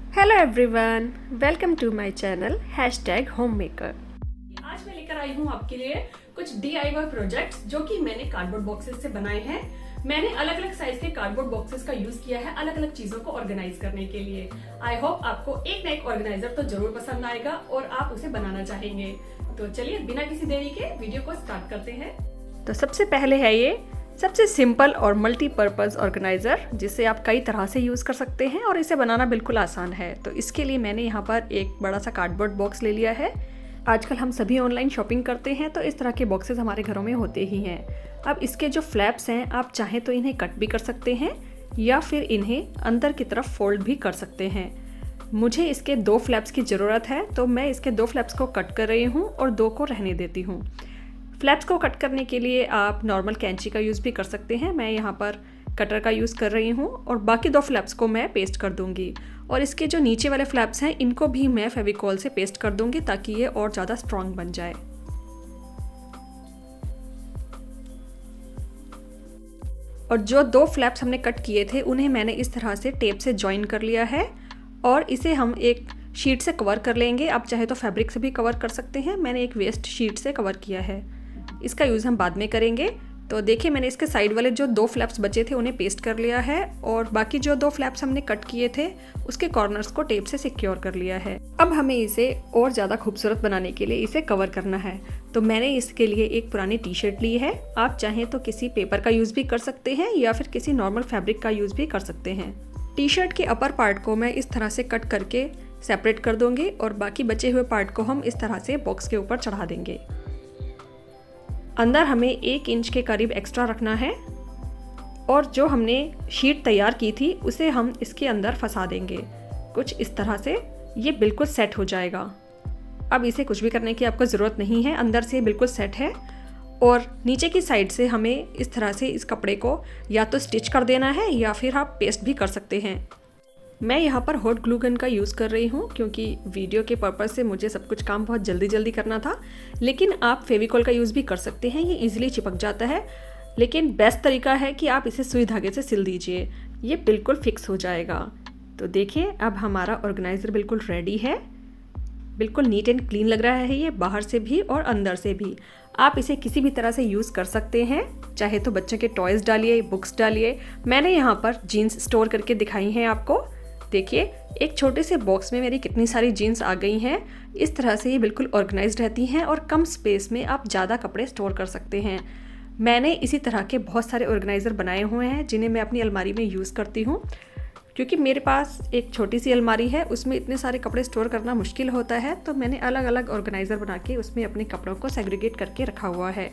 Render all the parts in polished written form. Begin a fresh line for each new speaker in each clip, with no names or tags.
Hello everyone, welcome to my channel #homemaker.
आज मैं लेकर आई हूँ आपके लिए कुछ DIY प्रोजेक्ट्स जो कि मैंने कार्डबोर्ड बॉक्सेस से बनाए हैं। मैंने अलग अलग साइज के कार्डबोर्ड बॉक्सेस का यूज किया है अलग अलग चीजों को ऑर्गेनाइज करने के लिए। आई होप आपको एक ना एक ऑर्गेनाइजर तो जरूर पसंद आएगा और आप उसे बनाना चाहेंगे। तो चलिए बिना किसी देरी के वीडियो को स्टार्ट करते हैं।
तो सबसे पहले है ये सबसे सिंपल और मल्टीपर्पज़ ऑर्गेनाइज़र, जिसे आप कई तरह से यूज़ कर सकते हैं और इसे बनाना बिल्कुल आसान है। तो इसके लिए मैंने यहाँ पर एक बड़ा सा कार्डबोर्ड बॉक्स ले लिया है। आजकल हम सभी ऑनलाइन शॉपिंग करते हैं तो इस तरह के बॉक्सेस हमारे घरों में होते ही हैं। अब इसके जो फ्लैप्स हैं, आप चाहें तो इन्हें कट भी कर सकते हैं या फिर इन्हें अंदर की तरफ फोल्ड भी कर सकते हैं। मुझे इसके 2 फ्लैप्स की ज़रूरत है तो मैं इसके 2 फ्लैप्स को कट कर रही हूँ और 2 को रहने देती हूँ। फ्लैप्स को कट करने के लिए आप नॉर्मल कैंची का यूज़ भी कर सकते हैं। मैं यहाँ पर कटर का यूज़ कर रही हूँ और बाकी 2 फ्लैप्स को मैं पेस्ट कर दूँगी। और इसके जो नीचे वाले फ्लैप्स हैं इनको भी मैं फेविकॉल से पेस्ट कर दूँगी ताकि ये और ज़्यादा स्ट्रॉन्ग बन जाए। और जो 2 फ्लैप्स हमने कट किए थे उन्हें मैंने इस तरह से टेप से जॉइन कर लिया है और इसे हम एक शीट से कवर कर लेंगे। आप चाहे तो फैब्रिक से भी कवर कर सकते हैं। मैंने एक वेस्ट शीट से कवर किया है। इसका यूज़ हम बाद में करेंगे। तो देखिए, मैंने इसके साइड वाले जो 2 फ्लैप्स बचे थे उन्हें पेस्ट कर लिया है और बाकी जो 2 फ्लैप्स हमने कट किए थे उसके कॉर्नर्स को टेप से सिक्योर कर लिया है। अब हमें इसे और ज़्यादा खूबसूरत बनाने के लिए इसे कवर करना है। तो मैंने इसके लिए एक पुरानी टी-शर्ट ली है। आप चाहें तो किसी पेपर का यूज़ भी कर सकते हैं या फिर किसी नॉर्मल फैब्रिक का यूज़ भी कर सकते हैं। टी-शर्ट के अपर पार्ट को मैं इस तरह से कट करके सेपरेट कर दूंगी और बाकी बचे हुए पार्ट को हम इस तरह से बॉक्स के ऊपर चढ़ा देंगे। अंदर हमें 1 इंच के करीब एक्स्ट्रा रखना है और जो हमने शीट तैयार की थी उसे हम इसके अंदर फंसा देंगे कुछ इस तरह से। ये बिल्कुल सेट हो जाएगा। अब इसे कुछ भी करने की आपको ज़रूरत नहीं है, अंदर से बिल्कुल सेट है। और नीचे की साइड से हमें इस तरह से इस कपड़े को या तो स्टिच कर देना है या फिर आप पेस्ट भी कर सकते हैं। मैं यहाँ पर हॉट ग्लू गन का यूज़ कर रही हूँ क्योंकि वीडियो के पर्पज़ से मुझे सब कुछ काम बहुत जल्दी जल्दी करना था। लेकिन आप फेविकॉल का यूज़ भी कर सकते हैं, ये इजीली चिपक जाता है। लेकिन बेस्ट तरीका है कि आप इसे सुई धागे से सिल दीजिए, ये बिल्कुल फिक्स हो जाएगा। तो देखिए, अब हमारा ऑर्गेनाइज़र बिल्कुल रेडी है। बिल्कुल नीट एंड क्लीन लग रहा है ये, बाहर से भी और अंदर से भी। आप इसे किसी भी तरह से यूज़ कर सकते हैं, चाहे तो बच्चों के टॉयज़ डालिए, बुक्स डालिए। मैंने यहाँ पर जीन्स स्टोर करके दिखाई हैं आपको। देखिए, एक छोटे से बॉक्स में मेरी कितनी सारी जीन्स आ गई हैं। इस तरह से ये बिल्कुल ऑर्गेनाइज्ड रहती हैं और कम स्पेस में आप ज़्यादा कपड़े स्टोर कर सकते हैं। मैंने इसी तरह के बहुत सारे ऑर्गेनाइज़र बनाए हुए हैं जिन्हें मैं अपनी अलमारी में यूज़ करती हूँ। क्योंकि मेरे पास एक छोटी सी अलमारी है, उसमें इतने सारे कपड़े स्टोर करना मुश्किल होता है, तो मैंने अलग अलग ऑर्गेनाइज़र बना के उसमें अपने कपड़ों को सेग्रीगेट करके रखा हुआ है।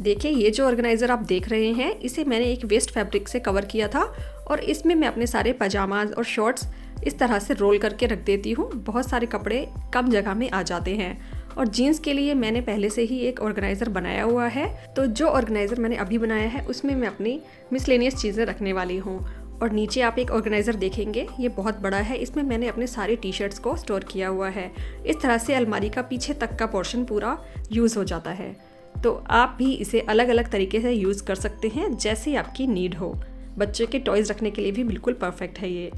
देखिए, ये जो ऑर्गेनाइज़र आप देख रहे हैं इसे मैंने एक वेस्ट फैब्रिक से कवर किया था और इसमें मैं अपने सारे पजामाज और शॉर्ट्स इस तरह से रोल करके रख देती हूँ। बहुत सारे कपड़े कम जगह में आ जाते हैं। और जीन्स के लिए मैंने पहले से ही एक ऑर्गेनाइज़र बनाया हुआ है। तो जो ऑर्गेनाइज़र मैंने अभी बनाया है उसमें मैं अपनी मिसलेनियस चीज़ें रखने वाली हूँ। और नीचे आप एक ऑर्गेनाइज़र देखेंगे, ये बहुत बड़ा है। इसमें मैंने अपने सारे टी-शर्ट्स को स्टोर किया हुआ है। इस तरह से अलमारी का पीछे तक का पोर्शन पूरा यूज़ हो जाता है। तो आप भी इसे अलग अलग तरीके से यूज़ कर सकते हैं, जैसे आपकी नीड हो। बच्चे के टॉयज़ रखने के लिए भी बिल्कुल परफेक्ट है ये।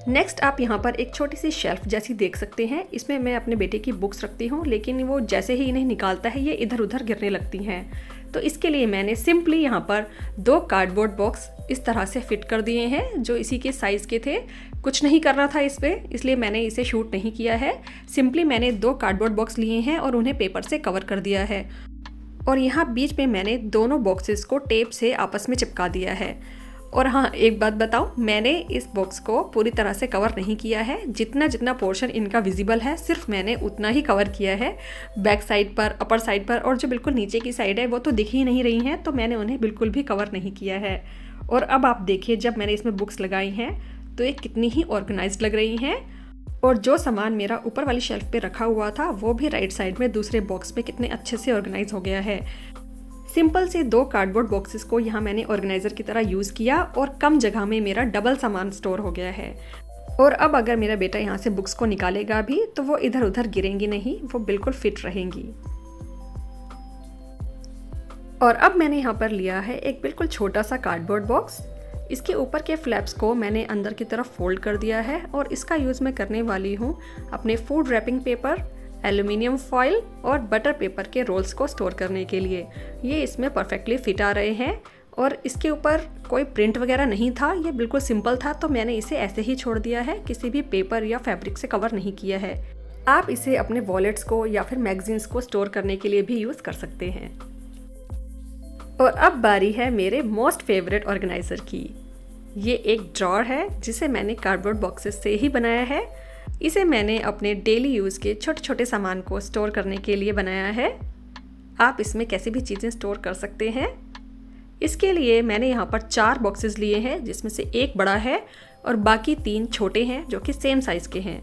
नेक्स्ट आप यहाँ पर एक छोटी सी शेल्फ जैसी देख सकते हैं। इसमें मैं अपने बेटे की बुक्स रखती हूँ, लेकिन वो जैसे ही इन्हें निकालता है ये इधर उधर गिरने लगती हैं। तो इसके लिए मैंने सिंपली यहाँ पर 2 कार्डबोर्ड बॉक्स इस तरह से फिट कर दिए हैं जो इसी के साइज़ के थे। कुछ नहीं करना था इस पर, इसलिए मैंने इसे शूट नहीं किया है। सिंपली मैंने 2 कार्डबोर्ड बॉक्स लिए हैं और उन्हें पेपर से कवर कर दिया है। और यहाँ बीच में मैंने दोनों बॉक्सेस को टेप से आपस में चिपका दिया है। और हाँ, एक बात बताऊँ, मैंने इस बॉक्स को पूरी तरह से कवर नहीं किया है। जितना जितना पोर्शन इनका विजिबल है सिर्फ मैंने उतना ही कवर किया है। बैक साइड पर, अपर साइड पर और जो बिल्कुल नीचे की साइड है वो तो दिख ही नहीं रही हैं, तो मैंने उन्हें बिल्कुल भी कवर नहीं किया है। और अब आप देखिए, जब मैंने इसमें बुक्स लगाई हैं तो ये कितनी ही ऑर्गेनाइज्ड लग रही हैं। और जो सामान मेरा ऊपर वाली शेल्फ पे रखा हुआ था वो भी राइट साइड में दूसरे बॉक्स में कितने अच्छे से ऑर्गेनाइज हो गया है। सिंपल से 2 कार्डबोर्ड बॉक्सेस को यहाँ मैंने ऑर्गेनाइज़र की तरह यूज़ किया और कम जगह में मेरा डबल सामान स्टोर हो गया है। और अब अगर मेरा बेटा यहाँ से बुक्स को निकालेगा भी तो वो इधर उधर गिरेंगी नहीं, वो बिल्कुल फिट रहेंगी। और अब मैंने यहाँ पर लिया है एक बिल्कुल छोटा सा कार्डबोर्ड बॉक्स। इसके ऊपर के फ्लैप्स को मैंने अंदर की तरफ फोल्ड कर दिया है और इसका यूज़ मैं करने वाली हूँ अपने food wrapping paper, aluminium foil और बटर पेपर के रोल्स को स्टोर करने के लिए। ये इसमें परफेक्टली फिट आ रहे हैं और इसके ऊपर कोई प्रिंट वगैरह नहीं था, ये बिल्कुल सिंपल था, तो मैंने इसे ऐसे ही छोड़ दिया है, किसी भी पेपर या फैब्रिक से कवर नहीं किया है। आप इसे अपने वॉलेट्स को या फिर मैगजीन्स को स्टोर करने के लिए भी यूज़ कर सकते हैं। और अब बारी है मेरे मोस्ट फेवरेट ऑर्गेनाइज़र की। ये एक ड्रॉर है जिसे मैंने कार्डबोर्ड बॉक्सेस से ही बनाया है। इसे मैंने अपने डेली यूज़ के छोटे छोटे सामान को स्टोर करने के लिए बनाया है। आप इसमें कैसी भी चीज़ें स्टोर कर सकते हैं। इसके लिए मैंने यहाँ पर 4 बॉक्सेस लिए हैं, जिसमें से एक बड़ा है और बाकी 3 छोटे हैं जो कि सेम साइज़ के हैं।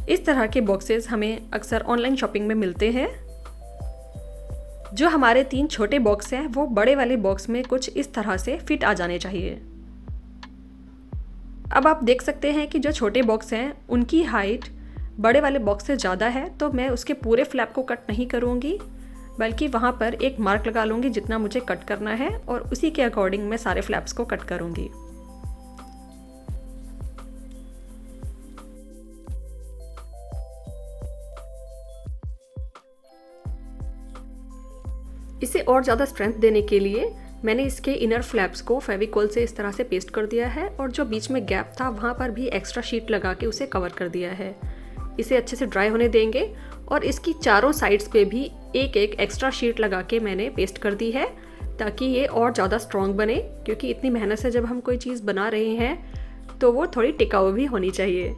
इस तरह के बॉक्सेस हमें अक्सर ऑनलाइन शॉपिंग में मिलते हैं। जो हमारे 3 छोटे बॉक्स हैं वो बड़े वाले बॉक्स में कुछ इस तरह से फिट आ जाने चाहिए। अब आप देख सकते हैं कि जो छोटे बॉक्स हैं उनकी हाइट बड़े वाले बॉक्स से ज़्यादा है, तो मैं उसके पूरे फ्लैप को कट नहीं करूँगी, बल्कि वहाँ पर एक मार्क लगा लूँगी जितना मुझे कट करना है और उसी के अकॉर्डिंग मैं सारे फ्लैप्स को कट करूँगी। इसे और ज़्यादा स्ट्रेंथ देने के लिए मैंने इसके इनर फ्लैप्स को फेविकोल से इस तरह से पेस्ट कर दिया है और जो बीच में गैप था वहाँ पर भी एक्स्ट्रा शीट लगा के उसे कवर कर दिया है। इसे अच्छे से ड्राई होने देंगे और इसकी चारों साइड्स पे भी एक एक एक्स्ट्रा शीट लगा के मैंने पेस्ट कर दी है ताकि ये और ज़्यादा स्ट्रॉन्ग बने, क्योंकि इतनी मेहनत से जब हम कोई चीज़ बना रहे हैं तो वो थोड़ी टिकाऊ भी होनी चाहिए।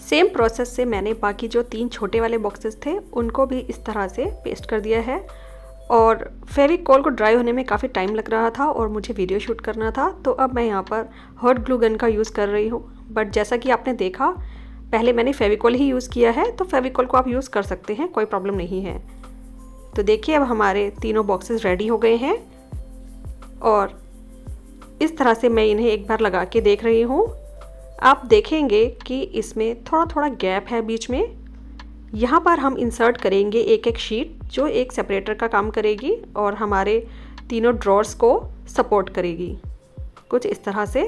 सेम प्रोसेस से मैंने बाकी जो 3 छोटे वाले बॉक्सेस थे उनको भी इस तरह से पेस्ट कर दिया है। और फेविकोल को ड्राई होने में काफ़ी टाइम लग रहा था और मुझे वीडियो शूट करना था, तो अब मैं यहाँ पर हॉट ग्लू गन का यूज़ कर रही हूँ। बट जैसा कि आपने देखा पहले मैंने फेविकोल ही यूज़ किया है, तो फेविकोल को आप यूज़ कर सकते हैं, कोई प्रॉब्लम नहीं है। तो देखिए अब हमारे तीनों बॉक्सेस रेडी हो गए हैं और इस तरह से मैं इन्हें एक बार लगा के देख रही हूँ। आप देखेंगे कि इसमें थोड़ा थोड़ा गैप है बीच में। यहाँ पर हम इंसर्ट करेंगे एक एक शीट जो एक सेपरेटर का काम करेगी और हमारे तीनों ड्रॉर्स को सपोर्ट करेगी, कुछ इस तरह से।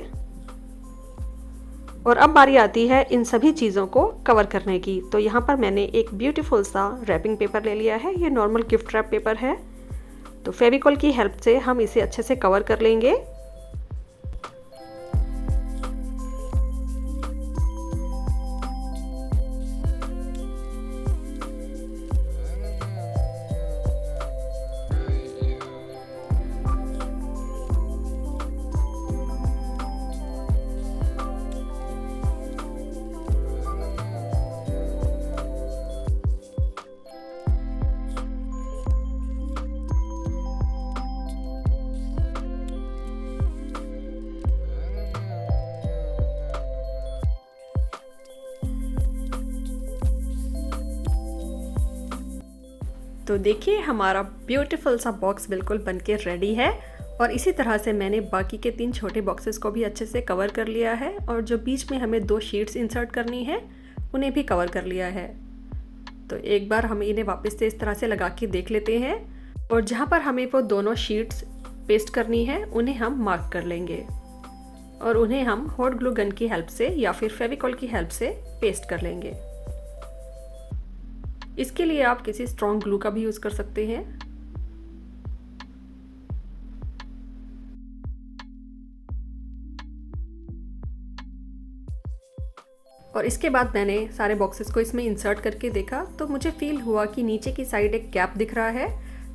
और अब बारी आती है इन सभी चीज़ों को कवर करने की। तो यहाँ पर मैंने एक ब्यूटीफुल सा रैपिंग पेपर ले लिया है। ये नॉर्मल गिफ्ट रैप पेपर है। तो फेविकोल की हेल्प से हम इसे अच्छे से कवर कर लेंगे। तो देखिए हमारा ब्यूटीफुल सा बॉक्स बिल्कुल बनके रेडी है। और इसी तरह से मैंने बाकी के 3 छोटे बॉक्सेस को भी अच्छे से कवर कर लिया है और जो बीच में हमें 2 शीट्स इंसर्ट करनी है उन्हें भी कवर कर लिया है। तो एक बार हम इन्हें वापस से इस तरह से लगा के देख लेते हैं और जहाँ पर हमें वो दोनों शीट्स पेस्ट करनी है उन्हें हम मार्क कर लेंगे और उन्हें हम हॉट ग्लू गन की हेल्प से या फिर फेविकोल की हेल्प से पेस्ट कर लेंगे। इसके लिए आप किसी स्ट्रॉन्ग ग्लू का भी यूज़ कर सकते हैं। और इसके बाद मैंने सारे बॉक्सेस को इसमें इंसर्ट करके देखा तो मुझे फील हुआ कि नीचे की साइड एक गैप दिख रहा है,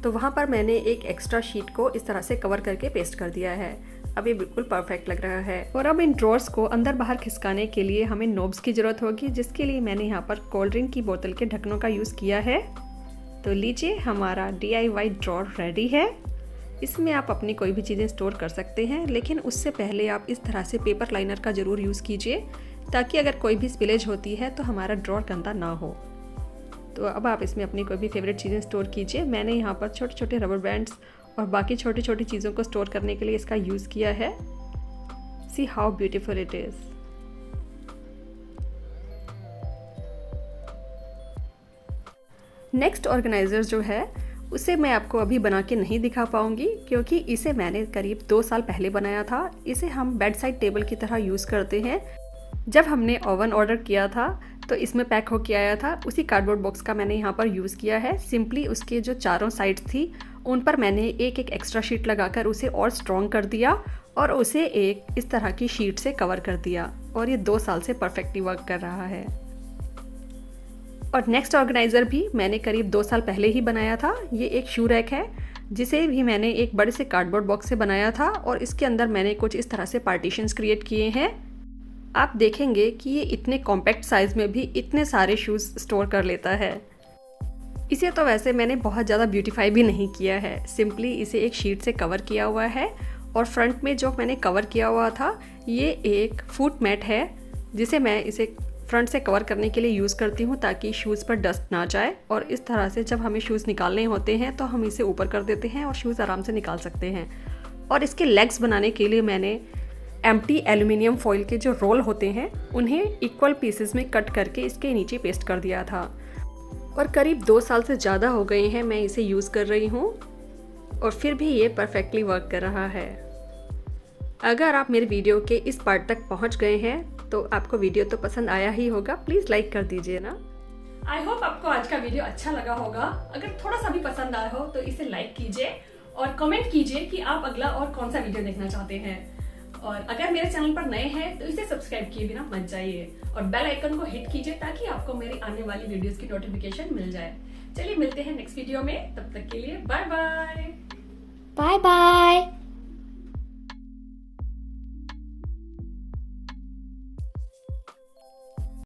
तो वहाँ पर मैंने एक एक्स्ट्रा शीट को इस तरह से कवर करके पेस्ट कर दिया है। अब ये बिल्कुल परफेक्ट लग रहा है। और अब इन ड्रॉर्स को अंदर बाहर खिसकाने के लिए हमें नोब्स की ज़रूरत होगी, जिसके लिए मैंने यहाँ पर कोल्ड ड्रिंक की बोतल के ढक्कनों का यूज़ किया है। तो लीजिए हमारा DIY ड्रॉर रेडी है। इसमें आप अपनी कोई भी चीज़ें स्टोर कर सकते हैं, लेकिन उससे पहले आप इस तरह से पेपर लाइनर का ज़रूर यूज़ कीजिए ताकि अगर कोई भी स्पिलेज होती है तो हमारा ड्रॉर गंदा ना हो। तो अब आप इसमें अपनी कोई भी फेवरेट चीज़ें स्टोर कीजिए। मैंने यहाँ पर छोटे छोटे रबर बैंड्स और बाकी छोटी छोटी चीज़ों को स्टोर करने के लिए इसका यूज़ किया है। See how beautiful it is. Next organiser जो है उसे मैं आपको अभी बना के नहीं दिखा पाऊँगी क्योंकि इसे मैंने करीब 2 साल पहले बनाया था। इसे हम बेड साइड टेबल की तरह यूज़ करते हैं। जब हमने ओवन ऑर्डर किया था तो इसमें पैक होके आया था, उसी कार्डबोर्ड बॉक्स का मैंने यहाँ पर यूज़ किया है। सिंपली उसके जो चारों साइड्स थी उन पर मैंने एक एक एक्स्ट्रा शीट लगाकर उसे और स्ट्रॉन्ग कर दिया और उसे एक इस तरह की शीट से कवर कर दिया और ये 2 साल से परफेक्टली वर्क कर रहा है। और नेक्स्ट ऑर्गेनाइज़र भी मैंने करीब 2 साल पहले ही बनाया था। ये एक शू रैक है जिसे भी मैंने एक बड़े से कार्डबोर्ड बॉक्स से बनाया था और इसके अंदर मैंने कुछ इस तरह से पार्टीशंस क्रिएट किए हैं। आप देखेंगे कि ये इतने कॉम्पैक्ट साइज़ में भी इतने सारे शूज़ स्टोर कर लेता है। इसे तो वैसे मैंने बहुत ज़्यादा ब्यूटीफाई भी नहीं किया है, सिंपली इसे एक शीट से कवर किया हुआ है। और फ्रंट में जो मैंने कवर किया हुआ था ये एक फुट मैट है जिसे मैं इसे फ्रंट से कवर करने के लिए यूज़ करती हूँ ताकि शूज़ पर डस्ट ना जाए। और इस तरह से जब हमें शूज़ निकालने होते हैं तो हम इसे ऊपर कर देते हैं और शूज़ आराम से निकाल सकते हैं। और इसके लेग्स बनाने के लिए मैंने एम्प्टी एल्युमिनियम फॉइल के जो रोल होते हैं उन्हें इक्वल पीसेस में कट करके इसके नीचे पेस्ट कर दिया था। और करीब 2 साल से ज़्यादा हो गए हैं मैं इसे यूज़ कर रही हूँ और फिर भी ये परफेक्टली वर्क कर रहा है। अगर आप मेरे वीडियो के इस पार्ट तक पहुँच गए हैं तो आपको वीडियो तो पसंद आया ही होगा, प्लीज़ लाइक कर दीजिए ना।
आई होप आपको आज का वीडियो अच्छा लगा होगा। अगर थोड़ा सा भी पसंद आया हो तो इसे लाइक कीजिए और कमेंट कीजिए कि आप अगला और कौन सा वीडियो देखना चाहते हैं। और अगर मेरे चैनल पर नए हैं तो इसे सब्सक्राइब किए बिना मत जाइए और बेल आइकन को हिट कीजिए ताकि आपको मेरी आने वाली वीडियोस की नोटिफिकेशन मिल जाए। चलिए मिलते हैं नेक्स्ट वीडियो में, तब तक के लिए बाय बाय।
Bye bye.